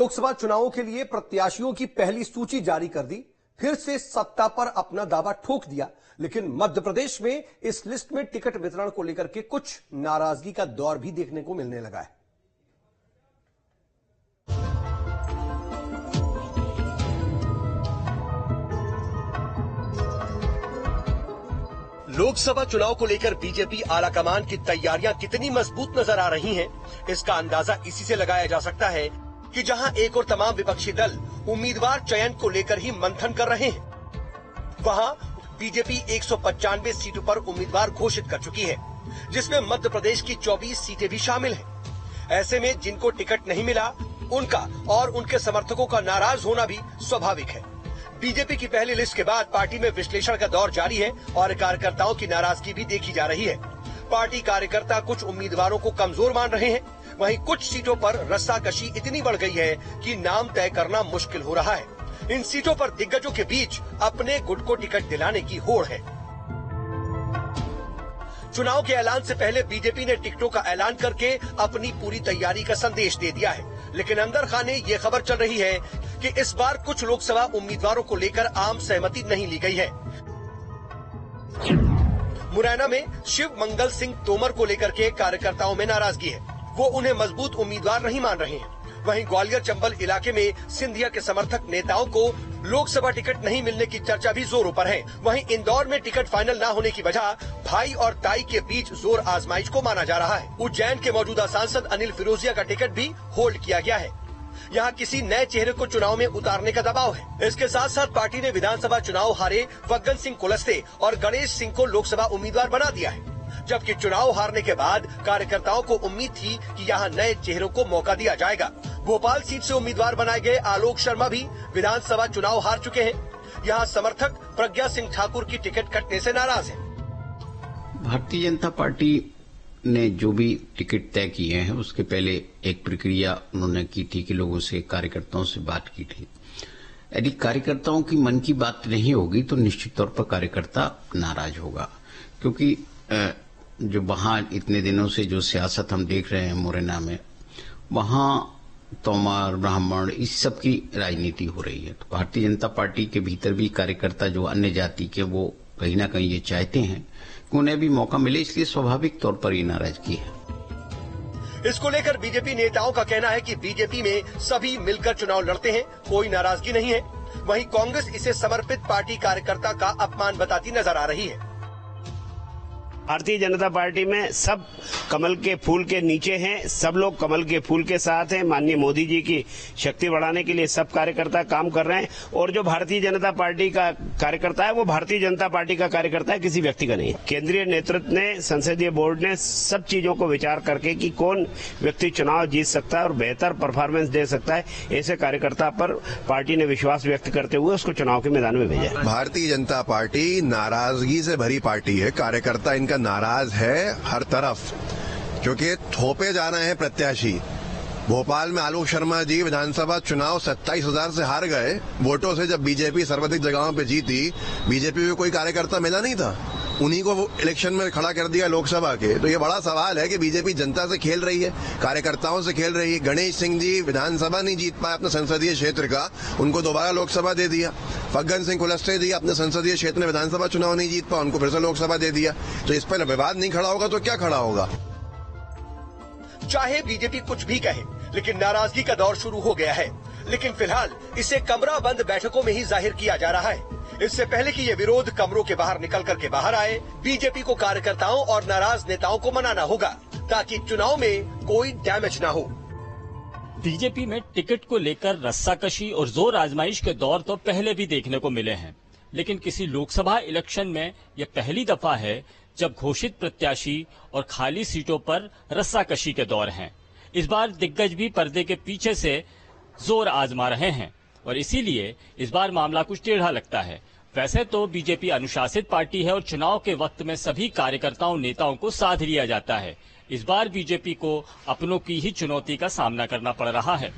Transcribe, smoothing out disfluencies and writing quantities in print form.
लोकसभा चुनावों के लिए प्रत्याशियों की पहली सूची जारी कर दी, फिर से सत्ता पर अपना दावा ठोक दिया। लेकिन मध्य प्रदेश में इस लिस्ट में टिकट वितरण को लेकर के कुछ नाराजगी का दौर भी देखने को मिलने लगा है। लोकसभा चुनाव को लेकर बीजेपी आलाकमान की तैयारियां कितनी मजबूत नजर आ रही हैं, इसका अंदाजा इसी से लगाया जा सकता है कि जहां एक और तमाम विपक्षी दल उम्मीदवार चयन को लेकर ही मंथन कर रहे हैं, वहां बीजेपी 195 सीटों पर उम्मीदवार घोषित कर चुकी है, जिसमें मध्य प्रदेश की 24 सीटें भी शामिल हैं। ऐसे में जिनको टिकट नहीं मिला, उनका और उनके समर्थकों का नाराज होना भी स्वाभाविक है। बीजेपी की पहली लिस्ट के बाद पार्टी में विश्लेषण का दौर जारी है और कार्यकर्ताओं की नाराजगी भी देखी जा रही है। पार्टी कार्यकर्ता कुछ उम्मीदवारों को कमजोर मान रहे हैं, वहीं कुछ सीटों पर रस्साकशी इतनी बढ़ गई है कि नाम तय करना मुश्किल हो रहा है। इन सीटों पर दिग्गजों के बीच अपने गुट को टिकट दिलाने की होड़ है। चुनाव के ऐलान से पहले बीजेपी ने टिकटों का ऐलान करके अपनी पूरी तैयारी का संदेश दे दिया है, लेकिन अंदर खाने ये खबर चल रही है कि इस बार कुछ लोकसभा उम्मीदवारों को लेकर आम सहमति नहीं ली गई है। मुरैना में शिव मंगल सिंह तोमर को लेकर के कार्यकर्ताओं में नाराजगी है, वो उन्हें मजबूत उम्मीदवार नहीं मान रहे हैं। वहीं ग्वालियर चंबल इलाके में सिंधिया के समर्थक नेताओं को लोकसभा टिकट नहीं मिलने की चर्चा भी जोरों पर है। वहीं इंदौर में टिकट फाइनल न होने की वजह भाई और ताई के बीच जोर आजमाइश को माना जा रहा है। उज्जैन के मौजूदा सांसद अनिल फिरोजिया का टिकट भी होल्ड किया गया है। यहाँ किसी नए चेहरे को चुनाव में उतारने का दबाव है। इसके साथ साथ पार्टी ने विधानसभा चुनाव हारे फग्गन सिंह कुलस्ते और गणेश सिंह को लोकसभा उम्मीदवार बना दिया है, जबकि चुनाव हारने के बाद कार्यकर्ताओं को उम्मीद थी कि यहाँ नए चेहरों को मौका दिया जाएगा। भोपाल सीट से उम्मीदवार बनाए गए आलोक शर्मा भी विधानसभा चुनाव हार चुके हैं। यहाँ समर्थक प्रज्ञा सिंह ठाकुर की टिकट कटने से नाराज हैं। भारतीय जनता पार्टी ने जो भी टिकट तय किए हैं, उसके पहले एक प्रक्रिया उन्होंने की थी कि लोगों से, कार्यकर्ताओं से बात की थी। यदि कार्यकर्ताओं की मन की बात नहीं होगी तो निश्चित तौर पर कार्यकर्ता नाराज होगा, क्योंकि जो वहां इतने दिनों से जो सियासत हम देख रहे हैं मुरैना में, वहां तोमर ब्राह्मण इस सब की राजनीति हो रही है। तो भारतीय जनता पार्टी के भीतर भी कार्यकर्ता जो अन्य जाति के, वो कहीं ना कहीं ये चाहते हैं कि उन्हें भी मौका मिले, इसलिए स्वाभाविक तौर पर ये नाराजगी है। इसको लेकर बीजेपी नेताओं का कहना है कि बीजेपी में सभी मिलकर चुनाव लड़ते हैं, कोई नाराजगी नहीं है। वहीं कांग्रेस इसे समर्पित पार्टी कार्यकर्ता का अपमान बताती नजर आ रही है। भारतीय जनता पार्टी में सब कमल के फूल के नीचे हैं, सब लोग कमल के फूल के साथ हैं। माननीय मोदी जी की शक्ति बढ़ाने के लिए सब कार्यकर्ता काम कर रहे हैं, और जो भारतीय जनता पार्टी का कार्यकर्ता है वो भारतीय जनता पार्टी का कार्यकर्ता है, किसी व्यक्ति का नहीं। केंद्रीय नेतृत्व ने, संसदीय बोर्ड ने सब चीजों को विचार करके कि कौन व्यक्ति चुनाव जीत सकता है और बेहतर परफॉर्मेंस दे सकता है, ऐसे कार्यकर्ता पर पार्टी ने विश्वास व्यक्त करते हुए उसको चुनाव के मैदान में भेजा। भारतीय जनता पार्टी नाराजगी से भरी पार्टी है, कार्यकर्ता इनका नाराज है हर तरफ, क्योंकि थोपे जा रहे हैं प्रत्याशी। भोपाल में आलोक शर्मा जी विधानसभा चुनाव 27,000 से हार गए वोटों से। जब बीजेपी सर्वाधिक जगहों पे जीती, बीजेपी में कोई कार्यकर्ता मिला नहीं था, उन्हीं को वो इलेक्शन में खड़ा कर दिया लोकसभा के। तो ये बड़ा सवाल है कि बीजेपी जनता से खेल रही है, कार्यकर्ताओं से खेल रही है। गणेश सिंह जी विधानसभा नहीं जीत पाए अपने संसदीय क्षेत्र का, उनको दोबारा लोकसभा दे दिया। फग्गन सिंह कुलस्ते जी अपने संसदीय क्षेत्र में विधानसभा चुनाव नहीं जीत पाए, उनको फिर से लोकसभा दे दिया। तो इस पर विवाद नहीं खड़ा होगा तो क्या खड़ा होगा? चाहे बीजेपी कुछ भी कहे, लेकिन नाराजगी का दौर शुरू हो गया है। लेकिन फिलहाल इसे कमरा बंद बैठकों में ही जाहिर किया जा रहा है। इससे पहले कि ये विरोध कमरों के बाहर निकल करके बाहर आए, बीजेपी को कार्यकर्ताओं और नाराज नेताओं को मनाना होगा, ताकि चुनाव में कोई डैमेज ना हो। बीजेपी में टिकट को लेकर रस्साकशी और जोर आजमाइश के दौर तो पहले भी देखने को मिले हैं, लेकिन किसी लोकसभा इलेक्शन में यह पहली दफा है जब घोषित प्रत्याशी और खाली सीटों पर रस्साकशी के दौर हैं। इस बार दिग्गज भी पर्दे के पीछे से जोर आजमा रहे हैं और इसीलिए इस बार मामला कुछ टेढ़ा लगता है। वैसे तो बीजेपी अनुशासित पार्टी है और चुनाव के वक्त में सभी कार्यकर्ताओं नेताओं को साथ लिया जाता है। इस बार बीजेपी को अपनों की ही चुनौती का सामना करना पड़ रहा है।